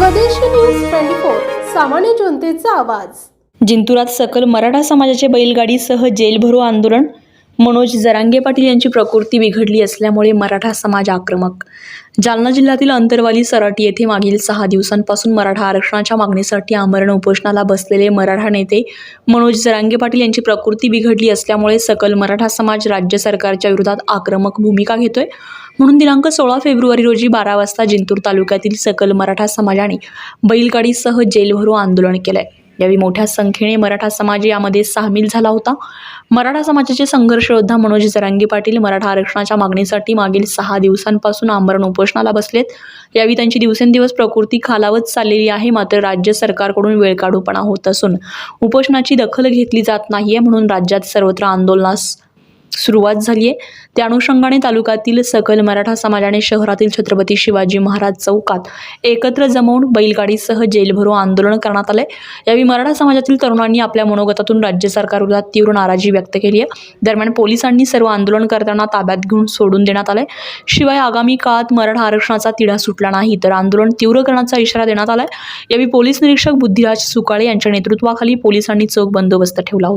स्वदेशी न्यूज 24 सामान्य जनतेचा आवाज। जिंतुरात सकल मराठा समाजाचे बैलगाडीसह जेल भरो आंदोलन। मनोज जरांगे पाटील यांची प्रकृती बिघडली असल्यामुळे मराठा समाज आक्रमक। जालना जिल्ह्यातील अंतरवाली सराटी येथे मागील 6 दिवसांपासून मराठा आरक्षणाच्या मागणीसाठी आमरण उपोषणाला बसलेले मराठा नेते मनोज जरांगे पाटील यांची प्रकृती बिघडली असल्यामुळे सकल मराठा समाज राज्य सरकारच्या विरोधात आक्रमक भूमिका घेतोय। म्हणून दिनांक 16 फेब्रुवारी रोजी 12 वाजता जिंतूर तालुक्यातील सकल मराठा समाजाने बैलगाडीसह जेल भरो आंदोलन केलंय। यावेळी मोठ्या संख्येने मराठा समाज यामध्ये सामील झाला होता। मराठा समाजाचे संघर्ष योद्धा मनोज जरांगे पाटील मराठा आरक्षणाच्या मागणीसाठी मागील 6 दिवसांपासून आमरण उपोषणाला बसलेत। यावेळी त्यांची दिवसेंदिवस प्रकृती खालावत चाललेली आहे। मात्र राज्य सरकारकडून वेळकाढूपणा होत असून उपोषणाची दखल घेतली जात नाहीये, म्हणून राज्यात सर्वत्र आंदोलनास सुरुवात झाली आहे। त्या अनुषंगाने तालुक्यातील सकल मराठा समाजाने शहरातील छत्रपती शिवाजी महाराज चौकात एकत्र जमवून बैलगाडीसह जेल भरो आंदोलन करण्यात आले। यावेळी मराठा समाजातील तरुणांनी आपल्या मनोगतातून राज्य सरकारविरोधात तीव्र नाराजी व्यक्त केली आहे। दरम्यान पोलिसांनी सर्व आंदोलनकर्त्यांना ताब्यात घेऊन सोडून देण्यात आले। शिवाय आगामी काळात मराठा आरक्षणाचा तिढा सुटला नाही तर आंदोलन तीव्र करण्याचा इशारा देण्यात आला। यावेळी पोलीस निरीक्षक बुद्धिराज सुकाळे यांच्या नेतृत्वाखाली पोलिसांनी चोख बंदोबस्त ठेवला होता।